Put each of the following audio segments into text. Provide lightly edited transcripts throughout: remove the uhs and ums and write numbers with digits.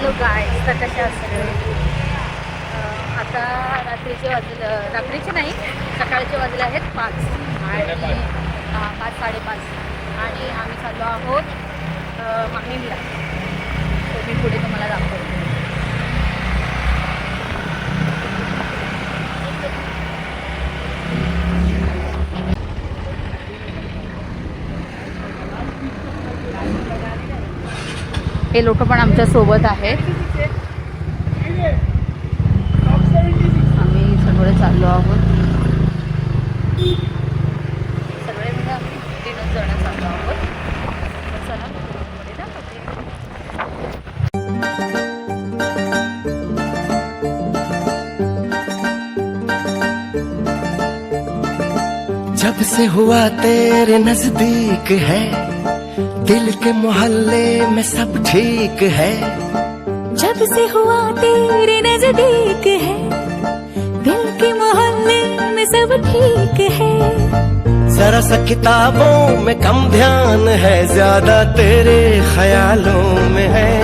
Hello guys, तर कसे असते आता रात्रीचे नाही सकाळचे वाजले आहेत 5 आणि 5:30 आणि आम्ही चाललो आहोत माहीमला. तो मी पुढे तुम्हाला दाखवतो. हे लोक पण आमच्या सोबत आहेत. आम्ही सगळे चाललो आहोत. सगळे म्हणजे आम्ही 3 जण चाललो आहोत. चला पुढे दाखवते. जब से हुआ तेरे नजदीक है, दिल के मोहल्ले में सब ठीक है. जब से हुआ तेरे नजदीक है, दिल के मोहल्ले में सब ठीक है. जरा सा किताबों में कम ध्यान है, ज्यादा तेरे ख्यालों में है.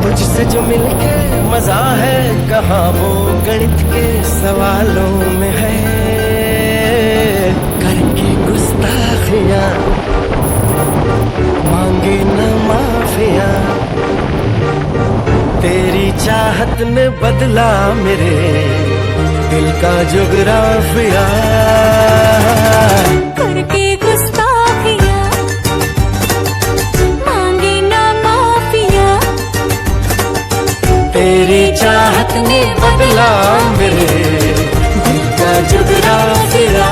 तुझसे जो मिलके मजा है, कहाँ वो गणित के सवालों में है. करके गुस्ताखियां मांगे न माफिया, तेरी चाहत ने बदला मेरे दिल का जुगराफिया. करके गुस्ताखियां मांगे ना माफिया, तेरी चाहत ने बदला मेरे दिल का जुगराफिया.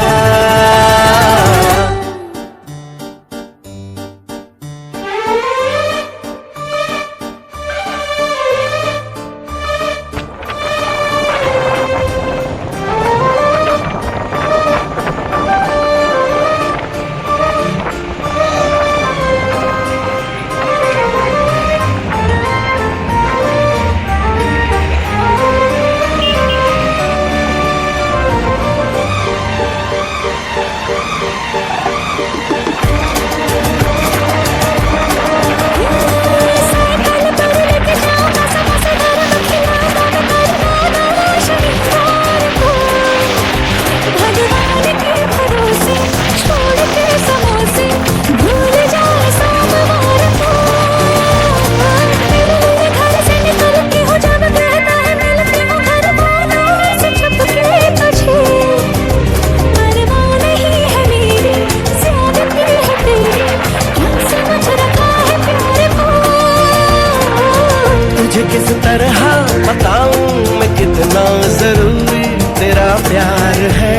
किस तरह बताऊं मैं कितना जरूरी तेरा प्यार है.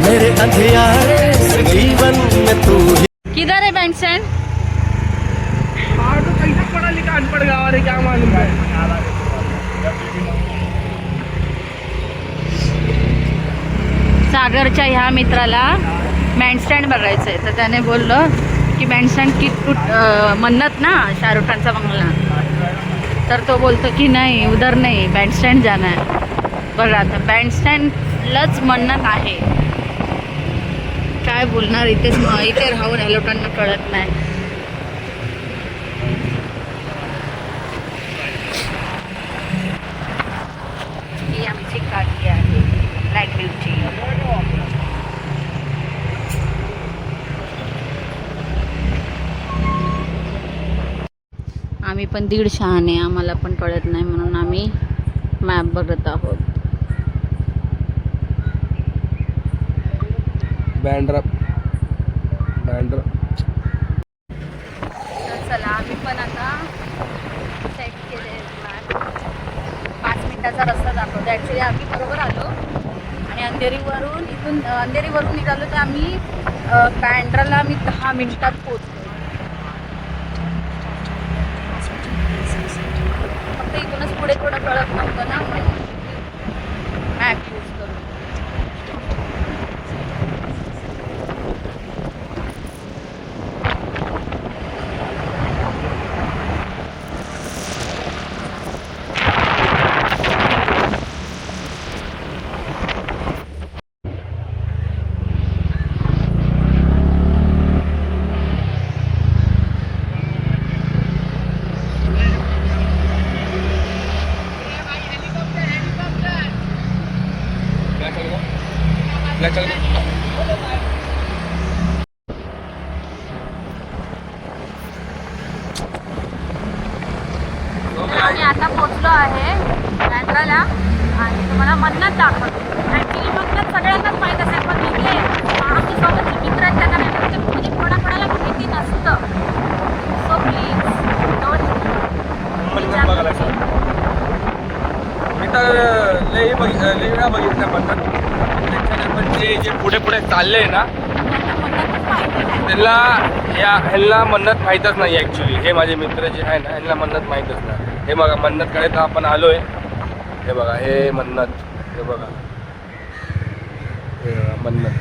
मेरे अंधियारे से जीवन में तू ही. किधर है बैंड स्टैंड? तो कैसे पढ़ा लिखा अनपढ़ गाँव है, क्या मालूम है. सागरच्या ह्या मित्राला बँडस्टँड बघायचं आहे, तर त्याने बोललं की बँडस्टँड की मन्नत ना शाहरुख खानचा बंगला. तर तो बोलतो की नाही उधर नाही बँडस्टँड जाना है. बघा आता बँडस्टँडलाच मन्नत आहे. काय बोलणार, इथे राहून या लोकांना कळत नाही. ही आमची काकी आहे ब्लॅक ब्युटी. आम्ही पण 1.5 शहाणे, आम्हाला पण कळत नाही म्हणून आम्ही मॅप बघत आहोत. बँड्रा चला आम्ही पण आता सेट केले मॅप. 5 मिनिटाचा रस्ता दाखवतो. ॲक्च्युली आम्ही बरोबर आलो आणि अंधेरीवरून निघालो तर आम्ही बँड्राला आम्ही 10 मिनिटात पोहोचलो. फक्त इथूनच पुढे थोडं कळत नव्हतं ना म्हणून मॅप यूज करून. आम्ही आता पोचलो आहे बँड्राला आणि तुम्हाला मन्नत दाखवतो. ॲक्च्युली मन्नत सगळ्यांनाच माहीत असेल, पण इथे आमच्यासोबत जे मित्र आहेत त्यांना नाही म्हणजे कोणाकोणाला माहिती नसतं. सो प्लीज मी तर लई वेळा बघितलं मन्नत. त्याच्यानंतर जे पुढे पुढे चालले ना त्यांना ह्यांना मन्नत माहीतच नाही ॲक्च्युली. हे माझे मित्र जे आहे ना ह्यांना मन्नत माहीतच नाही. हे बघा मन्नतकडे तर आपण आलो आहे. हे बघा हे मन्नत, हे बघा मन्नत.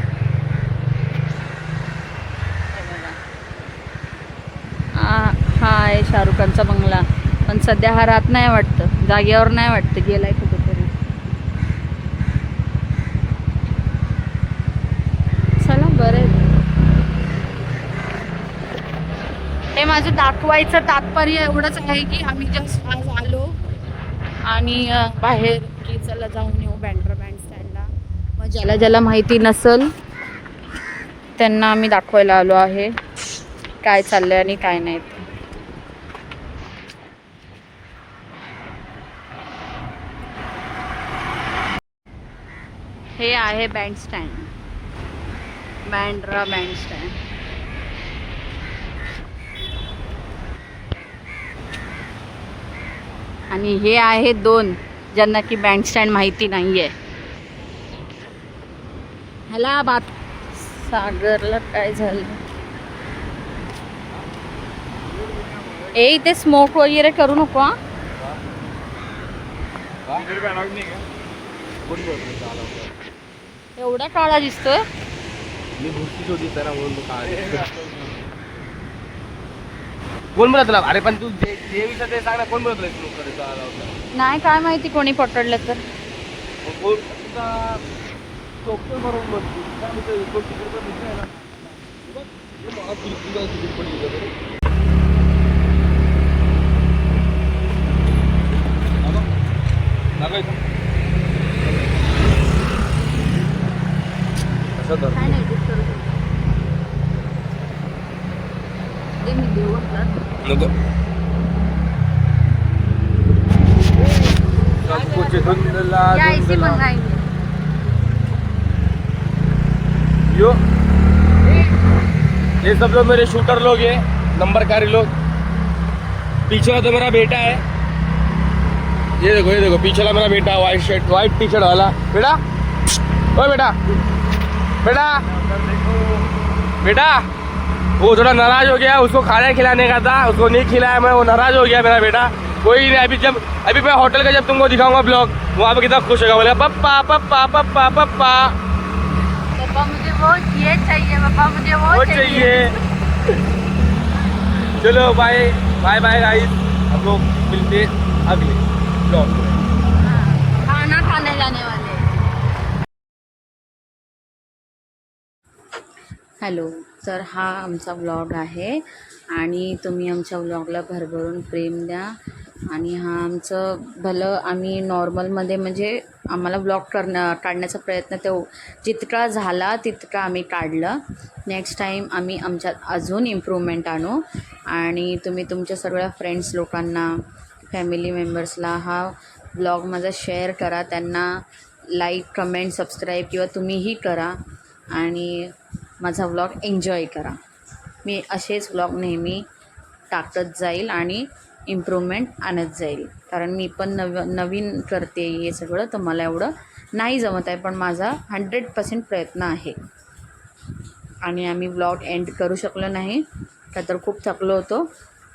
हा आहे शाहरुख खानचा बंगला, पण सध्या हा राहत नाही वाटतं, जागेवर नाही वाटतं, गेलाय कुठेतरी. चला बरं. हे माझं दाखवायचं तात्पर्य एवढंच आहे की आम्ही जस्ट आज आलो आणि बाहेर की चला जाऊन येऊ बँड्रा बँडस्टँडला. मग ज्याला ज्याला माहिती नसेल त्यांना आम्ही दाखवायला आलो आहे काय चाललंय आणि काय नाही. हे आहे बँडस्टँड, बँड्रा बँडस्टँड. आणि हे आहे दोन ज्यांना की बँडस्टँड माहिती नाहीये. ह्याला बात सागरला काय झालं. ए इथे स्मोक वगैरे करू नको हा. एवढा काळा दिसतोय. कोण बोलत तुला? अरे पण तू जे विषय ते सांग ना, कोण बोलत तुला? नाही काय माहिती कोणी पकडलं तर. काय नाही edit करू शकतो. ते मी देऊ नको. सब कुछ धुंधला या इसी धुंधला. मंगाएंगे. यो ये सब लोग मेरे शूटर लोग हैं, नंबरकारी लोग. पीछे वाला तो मेरा बेटा है. ये देखो पीछे वाला मेरा बेटा, white shirt white T shirt वाला. बेटा ओ बेटा बेटा बेटा वो थोड़ा नाराज हो गया. उसको खाना खिलाने का था, उसको नहीं खिलाया मैं, वो नाराज हो गया मेरा बेटा. कोई नहीं. अभी मैं होटल का जब तुमको दिखाऊंगा ब्लॉग, वहाँ पे कितना खुश होगा. बोलेगा पप्पा पप्पा पप्पा पप्पा. पापा मुझे वो ये चाहिए, पापा मुझे वो चाहिए. चलो बाय बाय बाय गाइस. हम लोग मिलते अगले ब्लॉग में. खाना खाने जाने वाले. हॅलो, तर हा आमचा व्लॉग आहे आणि तुम्ही आमच्या व्लॉगला भरभरून प्रेम द्या. आणि हा आमचं भलं आम्ही नॉर्मलमध्ये म्हणजे आम्हाला व्लॉग काढण्याचा प्रयत्न जितका झाला तितका आम्ही काढलं. नेक्स्ट टाईम आम्ही आमच्यात अजून इम्प्रूव्हमेंट आणू आणि तुम्ही तुमच्या सगळ्या फ्रेंड्स लोकांना, फॅमिली मेंबर्सला हा व्लॉग माझा शेअर करा. त्यांना लाईक, कमेंट, सबस्क्राईब किंवा तुम्हीही करा आणि माझा व्लॉग एन्जॉय करा. मी असेच व्लॉग नेहमी टाकत जाईल आणि इम्प्रूव्हमेंट आणत जाईल. कारण मी पण नवीन करते हे सगळं, तर मला एवढं नाही जमत आहे, पण माझा 100% प्रयत्न आहे. आणि आम्ही व्लॉग एंड करू शकलो नाही का तर खूप थकलो होतो.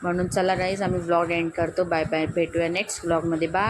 म्हणून चला गाईज आम्ही व्लॉग एंड करतो. Bye bye. भेटूया नेक्स्ट व्लॉगमध्ये. बाय.